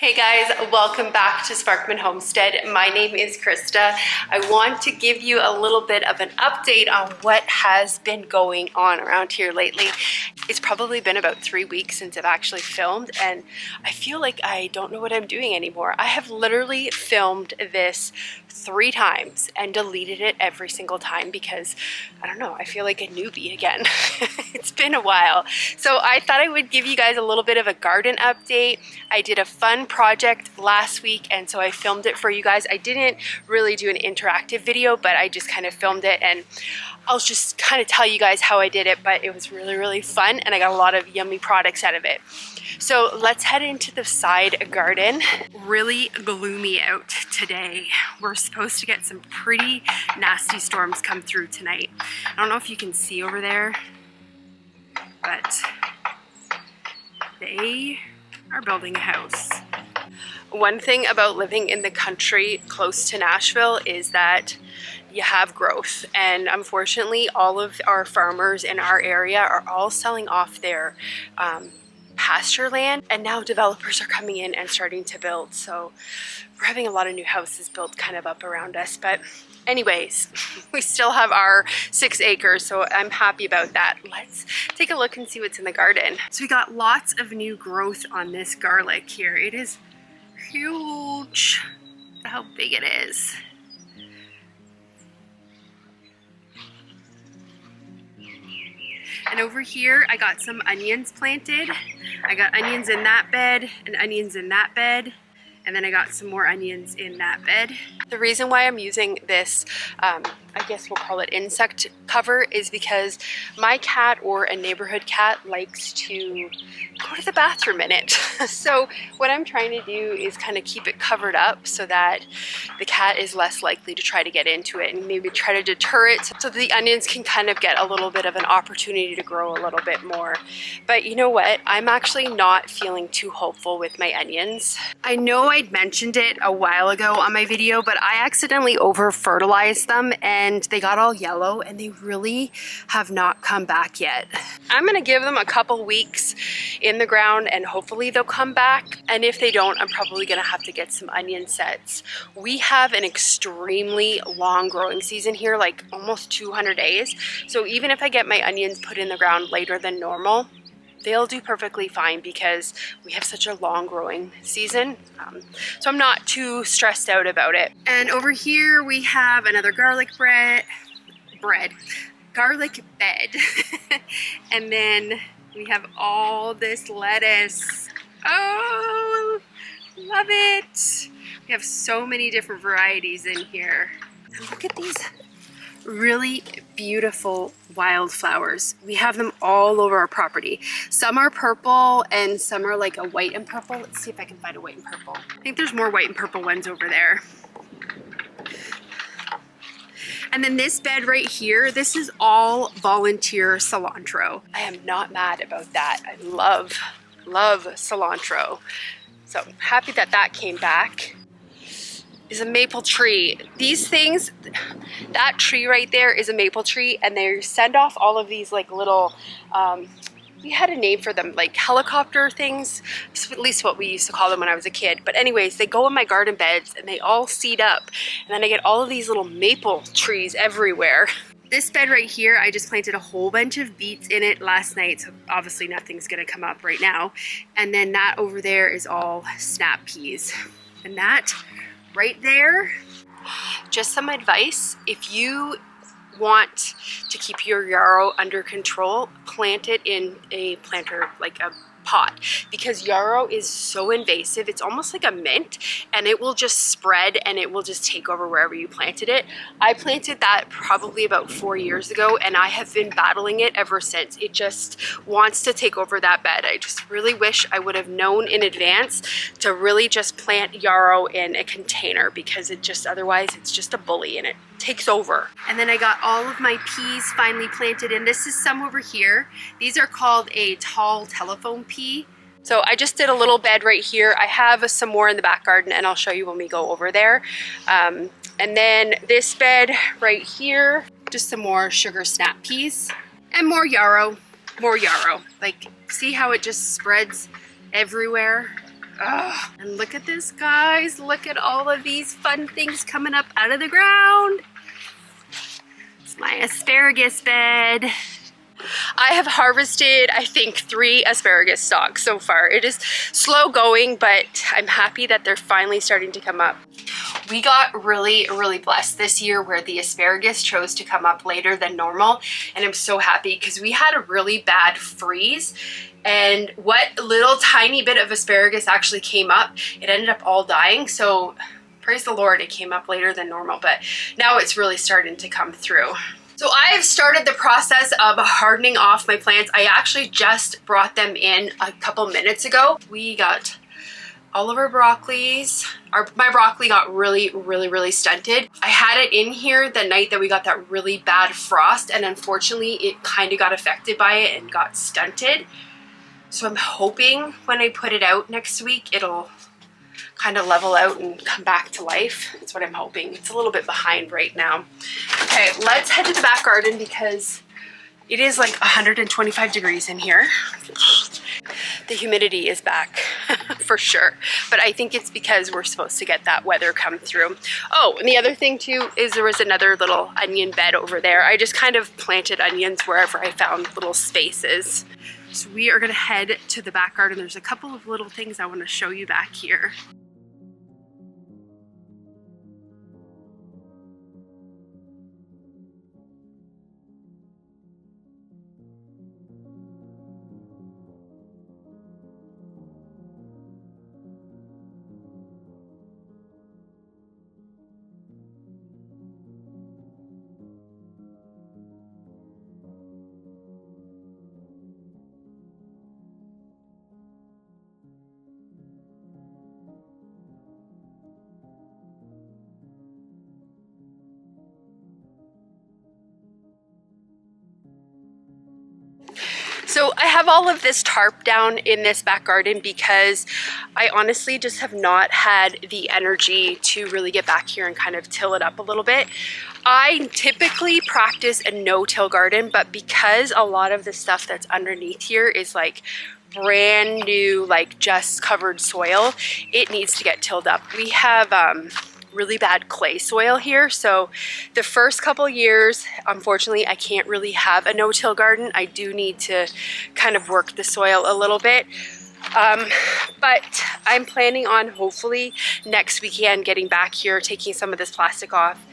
Hey guys, welcome back to Sparkman Homestead. My name is Krista. I want to give you a little bit of an update on what has been going on around here lately. It's probably been about 3 weeks since I've actually filmed, and I feel like I don't know what I'm doing anymore. I have literally filmed this 3 times and deleted it every single time because, I don't know, I feel like a newbie again. It's been a while. So I thought I would give you guys a little bit of a garden update. I did a fun project last week, and so I filmed it for you guys. I didn't really do an interactive video, but I just kind of filmed it, and I'll just kind of tell you guys how I did it, but it was really fun, and I got a lot of yummy products out of it. So let's head into the side garden. Really gloomy out today. We're supposed to get some pretty nasty storms come through tonight. I don't know if you can see over there, but they are building a house. One thing about living in the country close to Nashville is that you have growth, and unfortunately all of our farmers in our area are all selling off their pasture land, and now developers are coming in and starting to build. So we're having a lot of new houses built kind of up around us, but anyways, we still have our 6 acres, so I'm happy about that. Let's take a look and see what's in the garden. So we got lots of new growth on this garlic here. It is huge. Look at how big it is. And over here, I got some onions planted. I got onions in that bed and onions in that bed. And then I got some more onions in that bed. The reason why I'm using this, I guess we'll call it insect cover, is because my cat, or a neighborhood cat, likes to go to the bathroom in it. So what I'm trying to do is kind of keep it covered up so that the cat is less likely to try to get into it, and maybe try to deter it so the onions can kind of get a little bit of an opportunity to grow a little bit more. But you know what? I'm actually not feeling too hopeful with my onions. I know I'd mentioned it a while ago on my video, but I accidentally over fertilized them and they got all yellow, and they really have not come back yet. I'm gonna give them a couple weeks in the ground and hopefully they'll come back. And if they don't, I'm probably gonna have to get some onion sets. We have an extremely long growing season here, like almost 200 days. So even if I get my onions put in the ground later than normal, they'll do perfectly fine because we have such a long growing season. So I'm not too stressed out about it. And over here we have another garlic garlic bed. And then we have all this lettuce. Oh, love it. We have so many different varieties in here. And look at these really beautiful wildflowers. We have them all over our property. Some are purple and some are like a white and purple. Let's see if I can find a white and purple. I think there's more white and purple ones over there. And then this bed right here, this is all volunteer cilantro. I am not mad about that. I love cilantro. So I'm happy that that came back. Is a maple tree. These things, that tree right there is a maple tree, and they send off all of these like little, we had a name for them, like helicopter things. That's at least what we used to call them when I was a kid. But anyways, they go in my garden beds and they all seed up, and then I get all of these little maple trees everywhere. This bed right here, I just planted a whole bunch of beets in it last night, so obviously nothing's gonna come up right now. And then that over there is all snap peas. And that right there, just some advice: if you want to keep your yarrow under control, plant it in a planter, like a pot, because yarrow is so invasive. It's almost like a mint, and it will just spread and it will just take over wherever you planted it. I planted that probably about 4 years ago, and I have been battling it ever since. It just wants to take over that bed. I just really wish I would have known in advance to really just plant yarrow in a container, because it just, otherwise it's just a bully and it takes over. And then I got all of my peas finally planted, and this is some over here. These are called a tall telephone pea. So I just did a little bed right here. I have some more in the back garden, and I'll show you when we go over there. And then this bed right here, just some more sugar snap peas and more yarrow. Like, see how it just spreads everywhere? Ugh. And look at this, guys. Look at all of these fun things coming up out of the ground. It's my asparagus bed. I have harvested, I think, 3 asparagus stalks so far. It is slow going, but I'm happy that they're finally starting to come up. We got really, really blessed this year where the asparagus chose to come up later than normal. And I'm so happy because we had a really bad freeze. And what little tiny bit of asparagus actually came up, it ended up all dying. So praise the Lord, it came up later than normal, but now it's really starting to come through. So I've started the process of hardening off my plants. I actually just brought them in a couple minutes ago. We got all of our broccolis. My broccoli got really, really, really stunted. I had it in here the night that we got that really bad frost, and unfortunately it kind of got affected by it and got stunted. So I'm hoping when I put it out next week, it'll kind of level out and come back to life. That's what I'm hoping. It's a little bit behind right now. Okay, let's head to the back garden because it is like 125 degrees in here. The humidity is back for sure, but I think it's because we're supposed to get that weather come through. Oh, and the other thing too is there was another little onion bed over there. I just kind of planted onions wherever I found little spaces. So we are gonna head to the back garden. There's a couple of little things I want to show you back here. So I have all of this tarp down in this back garden because I honestly just have not had the energy to really get back here and kind of till it up a little bit. I typically practice a no-till garden, but because a lot of the stuff that's underneath here is like brand new, like just covered soil, it needs to get tilled up. We have really bad clay soil here, so the first couple years, unfortunately, I can't really have a no-till garden. I do need to kind of work the soil a little bit, but I'm planning on hopefully next weekend getting back here, taking some of this plastic off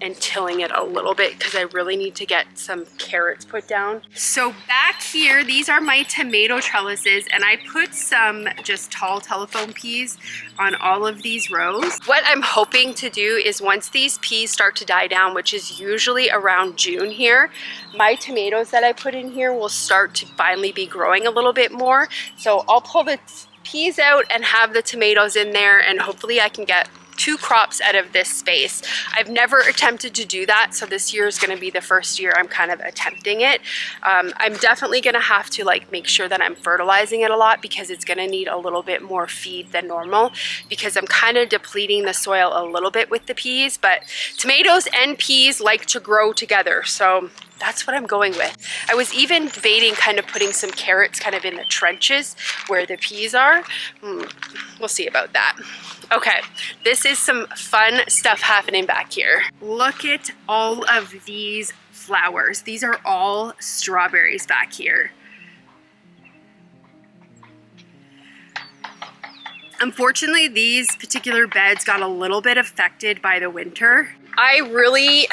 and tilling it a little bit because I really need to get some carrots put down. So back here, these are my tomato trellises, and I put some just tall telephone peas on all of these rows. What I'm hoping to do is once these peas start to die down, which is usually around June here, my tomatoes that I put in here will start to finally be growing a little bit more. So I'll pull the peas out and have the tomatoes in there, and hopefully I can get 2 crops out of this space. I've never attempted to do that, so this year is going to be the first year I'm kind of attempting it. I'm definitely going to have to like make sure that I'm fertilizing it a lot because it's going to need a little bit more feed than normal because I'm kind of depleting the soil a little bit with the peas, but tomatoes and peas like to grow together, so that's what I'm going with. I was even debating kind of putting some carrots kind of in the trenches where the peas are. We'll see about that. Okay, this is some fun stuff happening back here. Look at all of these flowers. These are all strawberries back here. Unfortunately, these particular beds got a little bit affected by the winter. I really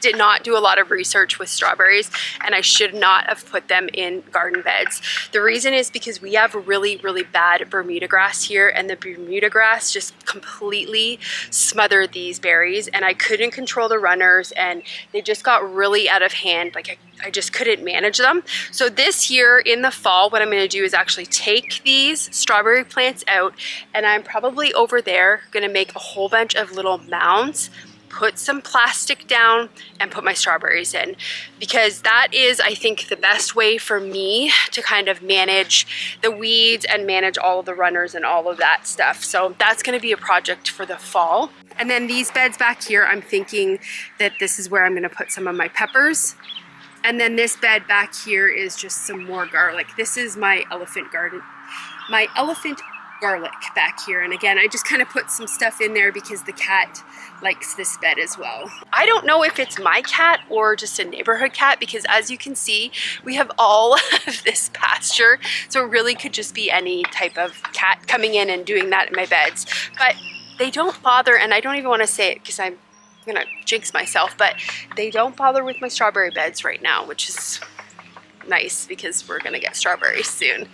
did not do a lot of research with strawberries, and I should not have put them in garden beds. The reason is because we have really, really bad Bermuda grass here, and the Bermuda grass just completely smothered these berries, and I couldn't control the runners, and they just got really out of hand. Like I just couldn't manage them. So this year in the fall, what I'm going to do is actually take these strawberry plants out, and I'm probably over there going to make a whole bunch of little mounds, put some plastic down, and put my strawberries in, because that is, I think, the best way for me to kind of manage the weeds and manage all of the runners and all of that stuff. So that's going to be a project for the fall. And then these beds back here, I'm thinking that this is where I'm going to put some of my peppers. And then this bed back here is just some more garlic. This is my elephant garlic back here. And again, I just kind of put some stuff in there because the cat likes this bed as well. I don't know if it's my cat or just a neighborhood cat, because as you can see, we have all of this pasture. So it really could just be any type of cat coming in and doing that in my beds. But they don't bother, and I don't even want to say it because I'm gonna jinx myself, but they don't bother with my strawberry beds right now, which is nice because we're gonna get strawberries soon.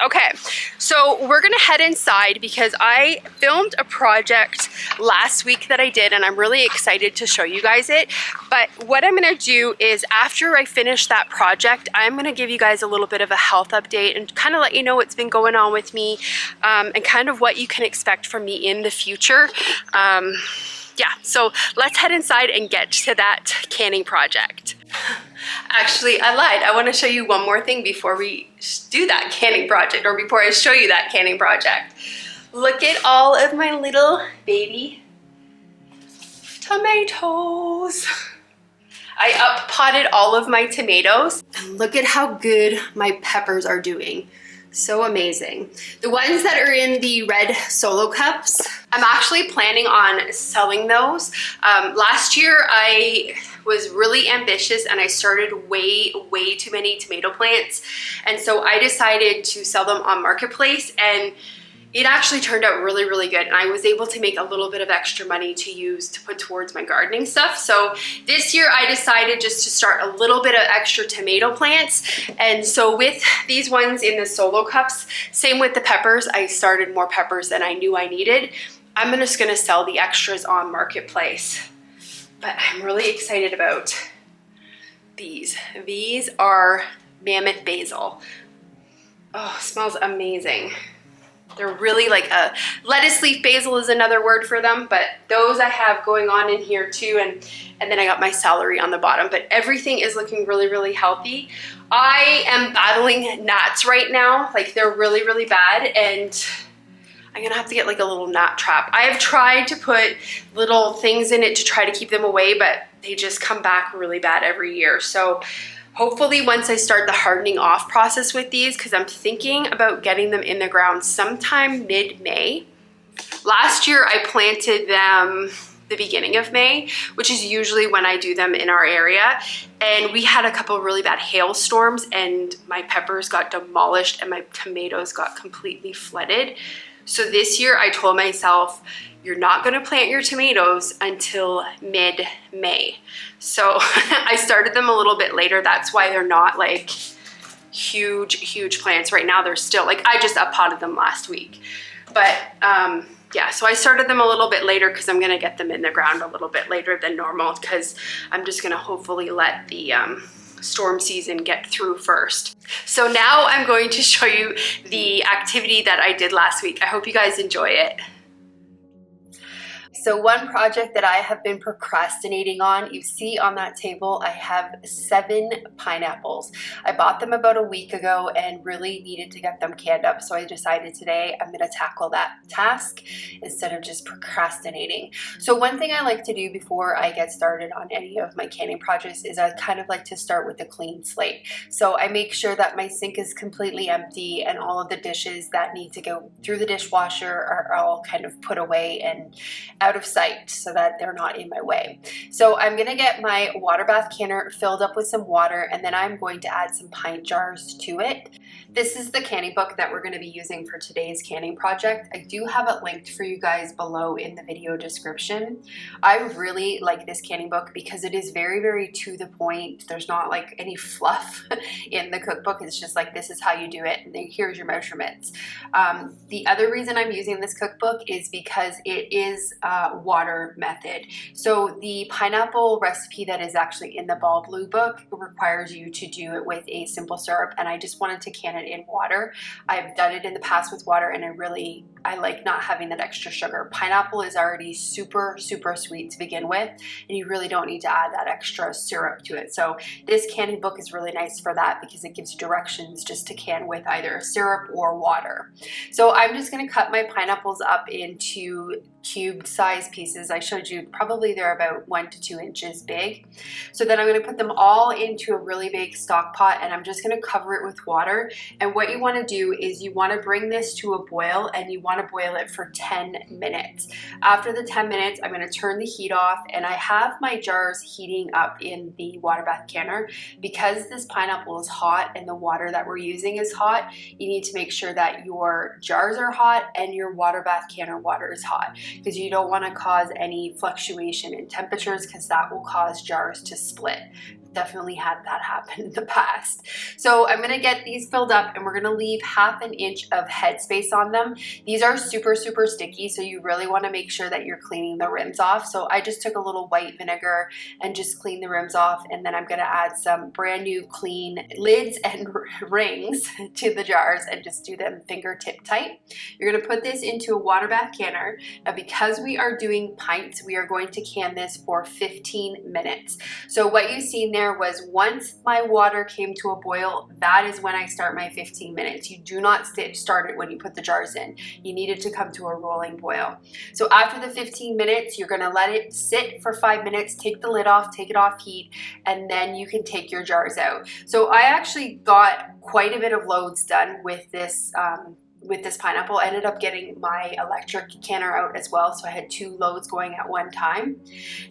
Okay, so we're gonna head inside because I filmed a project last week that I did, and I'm really excited to show you guys it. But what I'm gonna do is after I finish that project, I'm gonna give you guys a little bit of a health update and kind of let you know what's been going on with me, and kind of what you can expect from me in the future. Yeah, so let's head inside and get to that canning project. Actually, I lied. I want to show you one more thing before we do that canning project, or before I show you that canning project. Look at all of my little baby tomatoes. I up-potted all of my tomatoes, and look at how good my peppers are doing. So amazing. The ones that are in the red solo cups, I'm actually planning on selling those. Last year I was really ambitious and I started way too many tomato plants. And so I decided to sell them on Marketplace, and it actually turned out really good, and I was able to make a little bit of extra money to use to put towards my gardening stuff. So this year I decided just to start a little bit of extra tomato plants. And so with these ones in the solo cups, same with the peppers, I started more peppers than I knew I needed. I'm just gonna sell the extras on Marketplace. But I'm really excited about these. These are mammoth basil. Oh, smells amazing. They're really like a lettuce leaf basil is another word for them, but those I have going on in here too, and then I got my celery on the bottom. But everything is looking really healthy. I am battling gnats right now, like they're really bad, and I'm gonna have to get like a little gnat trap. I have tried to put little things in it to try to keep them away, but they just come back really bad every year. So hopefully once I start the hardening off process with these, because I'm thinking about getting them in the ground sometime mid-May. Last year I planted them the beginning of May, which is usually when I do them in our area. And we had a couple really bad hailstorms and my peppers got demolished and my tomatoes got completely flooded. So this year I told myself, you're not gonna plant your tomatoes until mid-May. So I started them a little bit later. That's why they're not like huge plants right now. They're still like, I just up-potted them last week. But yeah, so I started them a little bit later because I'm gonna get them in the ground a little bit later than normal, because I'm just gonna hopefully let the storm season get through first. So now I'm going to show you the activity that I did last week. I hope you guys enjoy it. So one project that I have been procrastinating on, you see on that table, I have 7 pineapples. I bought them about a week ago and really needed to get them canned up. So I decided today I'm gonna tackle that task instead of just procrastinating. So one thing I like to do before I get started on any of my canning projects is I kind of like to start with a clean slate. So I make sure that my sink is completely empty and all of the dishes that need to go through the dishwasher are all kind of put away and out of sight so that they're not in my way. So I'm gonna get my water bath canner filled up with some water, and then I'm going to add some pint jars to it. This is the canning book that we're going to be using for today's canning project. I do have it linked for you guys below in the video description. I really like this canning book because it is very to the point. There's not like any fluff in the cookbook. It's just like, this is how you do it, and then here's your measurements. The other reason I'm using this cookbook is because it is water method. So the pineapple recipe that is actually in the Ball Blue book requires you to do it with a simple syrup, and I just wanted to can it in water. I've done it in the past with water and I really I like not having that extra sugar. Pineapple is already super, super sweet to begin with, and you really don't need to add that extra syrup to it. So this canning book is really nice for that because it gives you directions just to can with either syrup or water. So I'm just gonna cut my pineapples up into cubed size pieces. I showed you probably they're about 1 to 2 inches big. So then I'm going to put them all into a really big stock pot, and I'm just going to cover it with water. And what you want to do is you want to bring this to a boil, and you want to boil it for 10 minutes. After the 10 minutes, I'm going to turn the heat off, and I have my jars heating up in the water bath canner. Because this pineapple is hot and the water that we're using is hot, you need to make sure that your jars are hot and your water bath canner water is hot, because you don't want to cause any fluctuation in temperatures, because that will cause jars to split. Definitely had that happen in the past. So I'm gonna get these filled up, and we're gonna leave 1/2 inch of headspace on them. These are super, super sticky, so you really wanna make sure that you're cleaning the rims off. So I just took a little white vinegar and just cleaned the rims off, and then I'm gonna add some brand new clean lids and rings to the jars and just do them fingertip tight. You're gonna put this into a water bath canner. Now, because we are doing pints, we are going to can this for 15 minutes. So what you've seen there was once my water came to a boil, that is when I start my 15 minutes. You do not start it when you put the jars in. You need it to come to a rolling boil. So after the 15 minutes, you're gonna let it sit for 5 minutes, take the lid off, take it off heat, and then you can take your jars out. So I actually got quite a bit of loads done with this pineapple. I ended up getting my electric canner out as well, so I had 2 loads going at one time.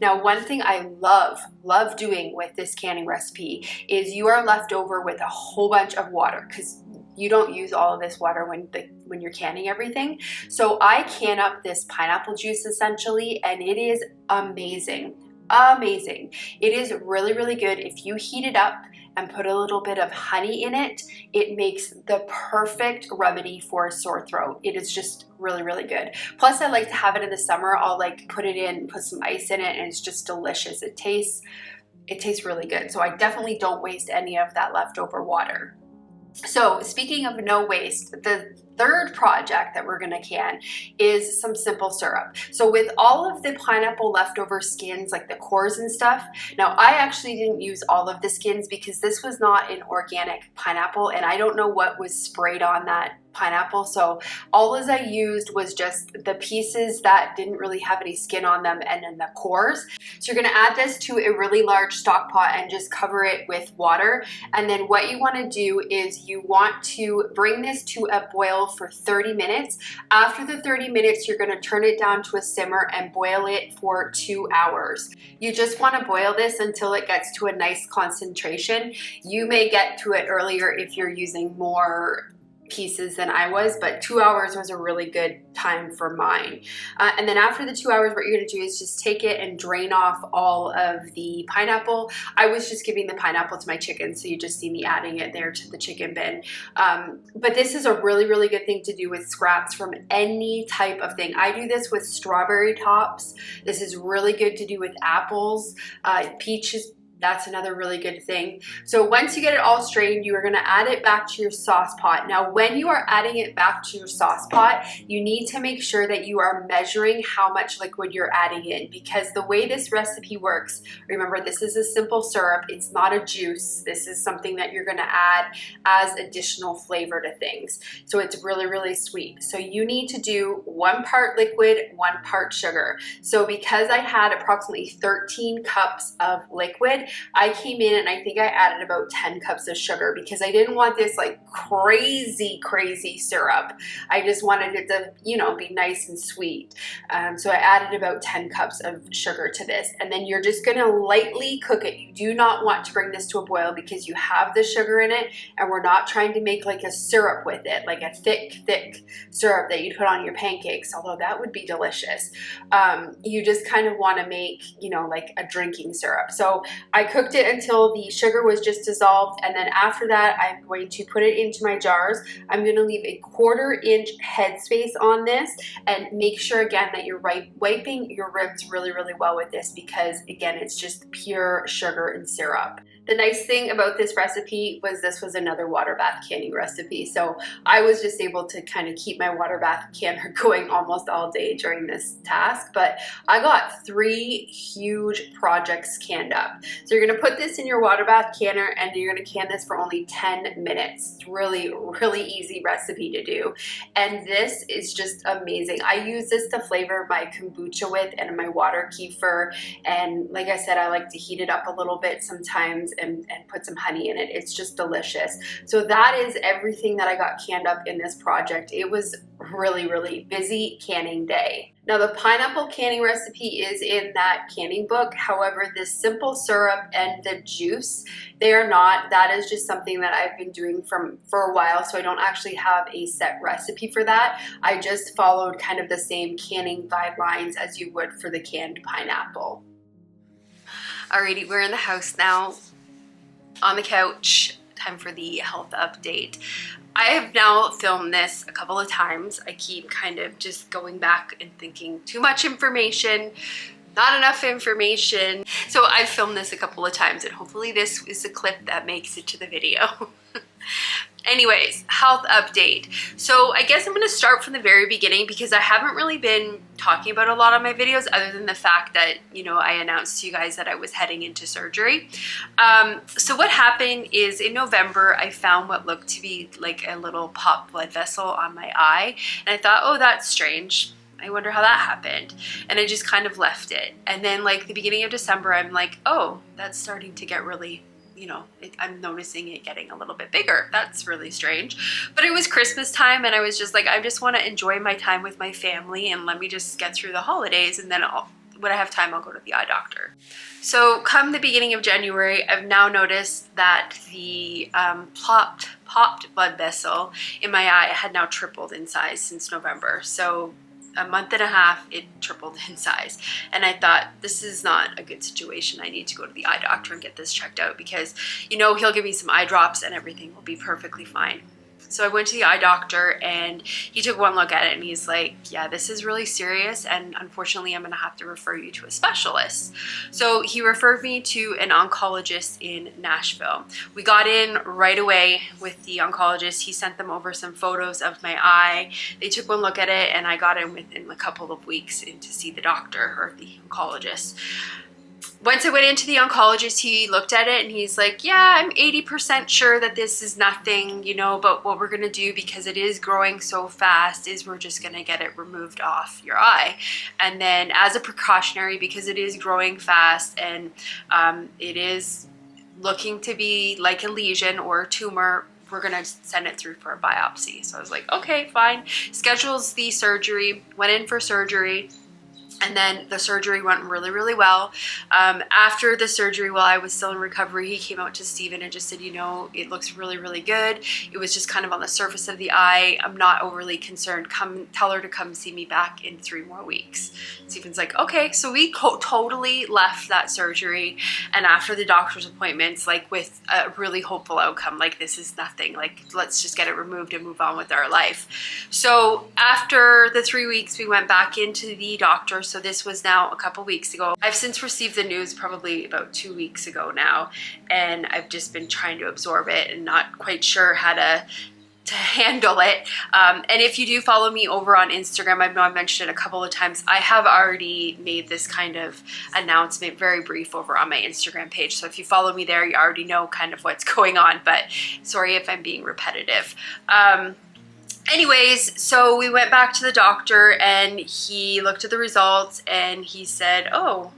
Now, one thing I love doing with this canning recipe is you are left over with a whole bunch of water, because you don't use all of this water when you're canning everything. So I can up this pineapple juice essentially, and it is amazing. Amazing. It is really, really good. If you heat it up and put a little bit of honey in it, it makes the perfect remedy for a sore throat. It is just really, really good. Plus, I like to have it in the summer. I'll like put it in, put some ice in it, and it's just delicious. It tastes really good. So I definitely don't waste any of that leftover water. So speaking of no waste, the third project that we're gonna can is some simple syrup. So with all of the pineapple leftover skins, like the cores and stuff, now I actually didn't use all of the skins because this was not an organic pineapple, and I don't know what was sprayed on that pineapple. So all as I used was just the pieces that didn't really have any skin on them, and then the cores. So you're gonna add this to a really large stock pot and just cover it with water. And then what you wanna do is you want to bring this to a boil for 30 minutes. After the 30 minutes, you're gonna turn it down to a simmer and boil it for 2 hours. You just wanna boil this until it gets to a nice concentration. You may get to it earlier if you're using more pieces than I was, but 2 hours was a really good time for mine. And then after the 2 hours, what you're gonna do is just take it and drain off all of the pineapple. I was just giving the pineapple to my chicken, so you just see me adding it there to the chicken bin. But this is a really, really good thing to do with scraps from any type of thing. I do this with strawberry tops. This is really good to do with apples, peaches. That's another really good thing. So once you get it all strained, you are gonna add it back to your sauce pot. Now, when you are adding it back to your sauce pot, you need to make sure that you are measuring how much liquid you're adding in, because the way this recipe works, remember, this is a simple syrup, it's not a juice. This is something that you're gonna add as additional flavor to things. So it's really, really sweet. So you need to do 1 part liquid, 1 part sugar. So because I had approximately 13 cups of liquid, I came in and I think I added about 10 cups of sugar, because I didn't want this like crazy syrup. I just wanted it to, you know, be nice and sweet. So I added about 10 cups of sugar to this, and then you're just gonna lightly cook it. You do not want to bring this to a boil because you have the sugar in it, and we're not trying to make like a syrup with it, like a thick syrup that you'd put on your pancakes, although that would be delicious. You just kind of want to make, you know, like a drinking syrup. So I cooked it until the sugar was just dissolved, and then after that, I'm going to put it into my jars. I'm going to leave a 1/4 inch headspace on this, and make sure again that you're wiping your ribs really, really well with this, because again, it's just pure sugar and syrup. The nice thing about this recipe was this was another water bath canning recipe. So I was just able to kind of keep my water bath canner going almost all day during this task. But I got 3 huge projects canned up. So you're gonna put this in your water bath canner and you're gonna can this for only 10 minutes. It's really, really easy recipe to do. And this is just amazing. I use this to flavor my kombucha with and my water kefir. And like I said, I like to heat it up a little bit sometimes and put some honey in it. It's just delicious. So that is everything that I got canned up in this project. It was really, really busy canning day. Now the pineapple canning recipe is in that canning book. However, this simple syrup and the juice, they are not. That is just something that I've been doing for a while, so I don't actually have a set recipe for that. I just followed kind of the same canning guidelines as you would for the canned pineapple. Alrighty, we're in the house now, on the couch. Time for the health update. I have now filmed this a couple of times. I keep kind of just going back and thinking too much information, not enough information. So I've filmed this a couple of times and hopefully this is a clip that makes it to the video. Anyways, health update. So I guess I'm gonna start from the very beginning because I haven't really been talking about a lot on my videos other than the fact that, you know, I announced to you guys that I was heading into surgery. So what happened is in November, I found what looked to be like a little popped blood vessel on my eye. And I thought, oh, that's strange. I wonder how that happened. And I just kind of left it. And then like the beginning of December, I'm like, oh, that's starting to get really, you know, I'm noticing it getting a little bit bigger. That's really strange. But it was Christmas time and I was just like, I just want to enjoy my time with my family and let me just get through the holidays and then when I have time, I'll go to the eye doctor. So come the beginning of January, I've now noticed that the popped blood vessel in my eye had now tripled in size since November. So a month and a half, it tripled in size. And I thought, this is not a good situation. I need to go to the eye doctor and get this checked out because, you know, he'll give me some eye drops and everything will be perfectly fine. So I went to the eye doctor and he took one look at it and he's like, yeah, this is really serious and unfortunately I'm gonna have to refer you to a specialist. So he referred me to an oncologist in Nashville. We got in right away with the oncologist. He sent them over some photos of my eye. They took one look at it and I got in within a couple of weeks in to see the doctor or the oncologist. Once I went into the oncologist, he looked at it and he's like, yeah, I'm 80% sure that this is nothing, you know, but what we're gonna do because it is growing so fast is we're just gonna get it removed off your eye. And then as a precautionary, because it is growing fast and it is looking to be like a lesion or a tumor, we're gonna send it through for a biopsy. So I was like, okay, fine. Schedules the surgery, went in for surgery. And then the surgery went really, really well. After the surgery, while I was still in recovery, he came out to Steven and just said, you know, it looks really, really good. It was just kind of on the surface of the eye. I'm not overly concerned. Tell her to come see me back in 3 more weeks. Steven's like, okay. So we totally left that surgery. And after the doctor's appointments, like with a really hopeful outcome, like this is nothing. Like, let's just get it removed and move on with our life. So after the 3 weeks, we went back into the doctor. So this was now a couple weeks ago. I've since received the news probably about 2 weeks ago now, and I've just been trying to absorb it and not quite sure how to handle it. And if you do follow me over on Instagram, I know I mentioned it a couple of times, I have already made this kind of announcement, very brief, over on my Instagram page. So if you follow me there, you already know kind of what's going on, but sorry if I'm being repetitive. Anyways, so we went back to the doctor and he looked at the results and he said, oh,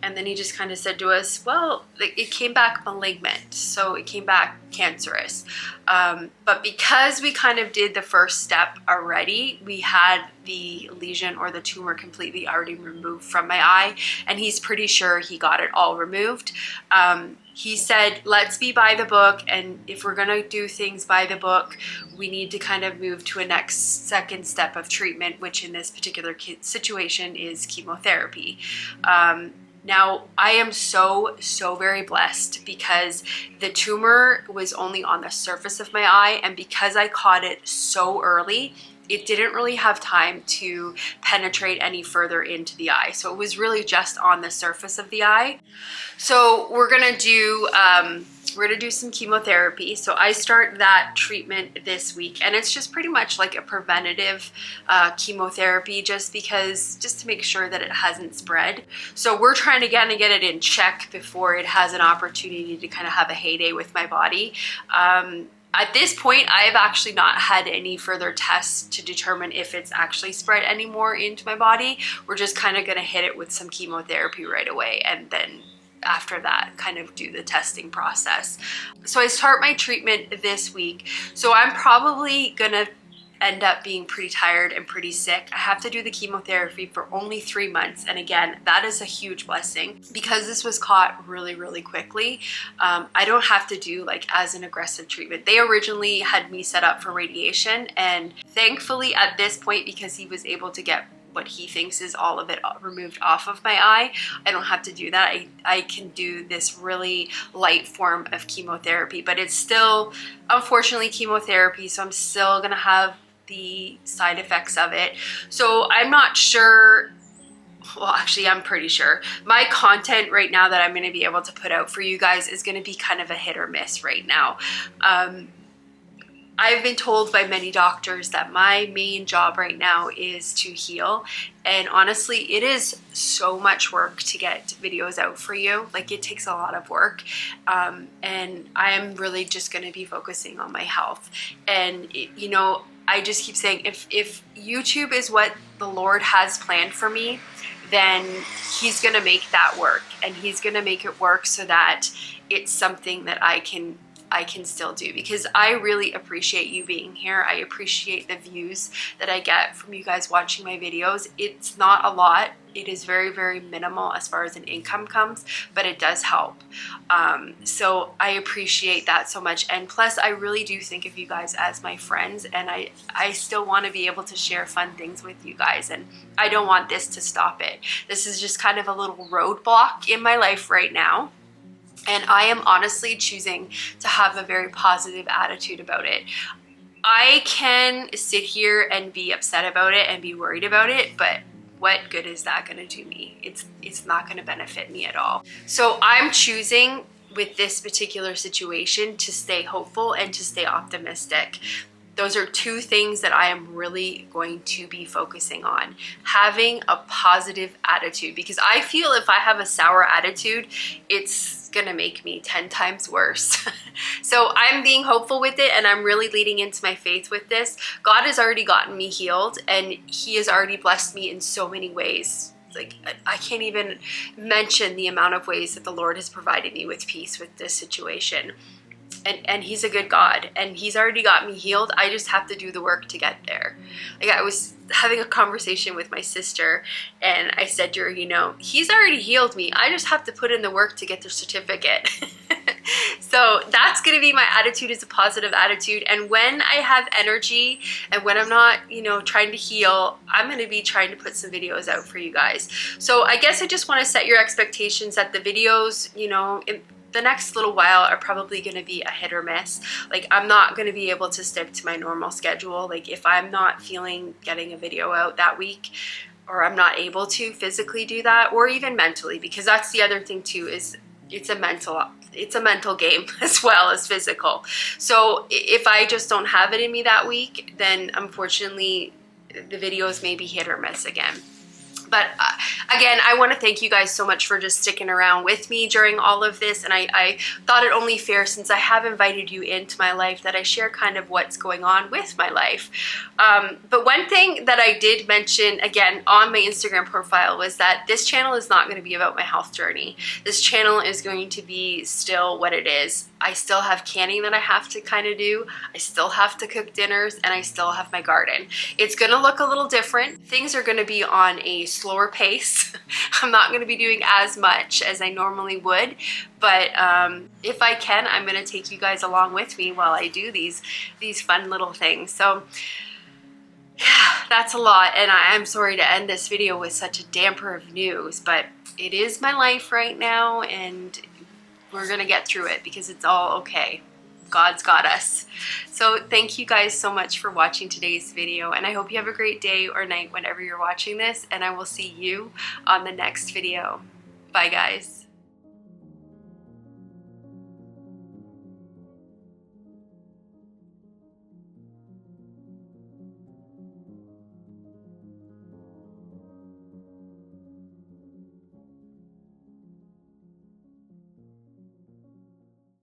and then he just kind of said to us, well, it came back malignant, so it came back cancerous. But because we kind of did the first step already, we had the lesion or the tumor completely already removed from my eye, and he's pretty sure he got it all removed. He said, let's be by the book, and if we're gonna do things by the book, we need to kind of move to a second step of treatment, which in this particular situation is chemotherapy. Now, I am so very blessed because the tumor was only on the surface of my eye, and because I caught it so early, it didn't really have time to penetrate any further into the eye. So it was really just on the surface of the eye. So we're gonna do some chemotherapy. So I start that treatment this week, and it's just pretty much like a preventative chemotherapy, just to make sure that it hasn't spread. So we're trying to get it in check before it has an opportunity to kind of have a heyday with my body. At this point, I've actually not had any further tests to determine if it's actually spread anymore into my body. We're just kind of gonna hit it with some chemotherapy right away, and then after that kind of do the testing process. So I start my treatment this week. So I'm probably gonna end up being pretty tired and pretty sick. I have to do the chemotherapy for only 3 months. And again, that is a huge blessing because this was caught really, really quickly. I don't have to do like as an aggressive treatment. They originally had me set up for radiation, and thankfully at this point, because he was able to get what he thinks is all of it removed off of my eye, I don't have to do that. I can do this really light form of chemotherapy, but it's still, unfortunately, chemotherapy, so I'm still gonna have the side effects of it. So I'm not sure, well, actually, I'm pretty sure. My content right now that I'm going to be able to put out for you guys is going to be kind of a hit or miss right now. I've been told by many doctors that my main job right now is to heal. And honestly, it is so much work to get videos out for you. Like, it takes a lot of work. And I'm really just going to be focusing on my health. And, you know, I just keep saying, if YouTube is what the Lord has planned for me, then he's going to make that work. And he's going to make it work so that it's something that I can still do, because I really appreciate you being here. I appreciate the views that I get from you guys watching my videos. It's not a lot. It is very, very minimal as far as an income comes, but it does help. So I appreciate that so much. And plus, I really do think of you guys as my friends, and I still want to be able to share fun things with you guys, and I don't want this to stop it. This is just kind of a little roadblock in my life right now. And I am honestly choosing to have a very positive attitude about it. I can sit here and be upset about it and be worried about it, but what good is that going to do me? It's not going to benefit me at all. So I'm choosing with this particular situation to stay hopeful and to stay optimistic. Those are two things that I am really going to be focusing on. Having a positive attitude, because I feel if I have a sour attitude, it's gonna make me 10 times worse. So I'm being hopeful with it, and I'm really leading into my faith with this. God has already gotten me healed, and he has already blessed me in so many ways. Like, I can't even mention the amount of ways that the Lord has provided me with peace with this situation. And he's a good God, and he's already got me healed. I just have to do the work to get there. Like, I was having a conversation with my sister, and I said to her, you know, he's already healed me. I just have to put in the work to get the certificate. So that's going to be my attitude, is a positive attitude. And when I have energy and when I'm not, you know, trying to heal, I'm going to be trying to put some videos out for you guys. So I guess I just want to set your expectations that the videos, you know, the next little while are probably going to be a hit or miss. Like, I'm not going to be able to stick to my normal schedule. Like, if I'm not feeling getting a video out that week, or I'm not able to physically do that, or even mentally, because that's the other thing too, is it's a mental game as well as physical. So if I just don't have it in me that week, then unfortunately the videos may be hit or miss again. But again, I want to thank you guys so much for just sticking around with me during all of this. And I thought it only fair, since I have invited you into my life, that I share kind of what's going on with my life. But one thing that I did mention, again, on my Instagram profile, was that this channel is not going to be about my health journey. This channel is going to be still what it is. I still have canning that I have to kind of do. I still have to cook dinners, and I still have my garden. It's going to look a little different. Things are going to be on a slower pace. I'm not going to be doing as much as I normally would, but if I can, I'm going to take you guys along with me while I do these fun little things. So yeah, that's a lot, and I'm sorry to end this video with such a damper of news, but it is my life right now, and we're gonna get through it because it's all okay. God's got us. So thank you guys so much for watching today's video, and I hope you have a great day or night whenever you're watching this, and I will see you on the next video. Bye guys.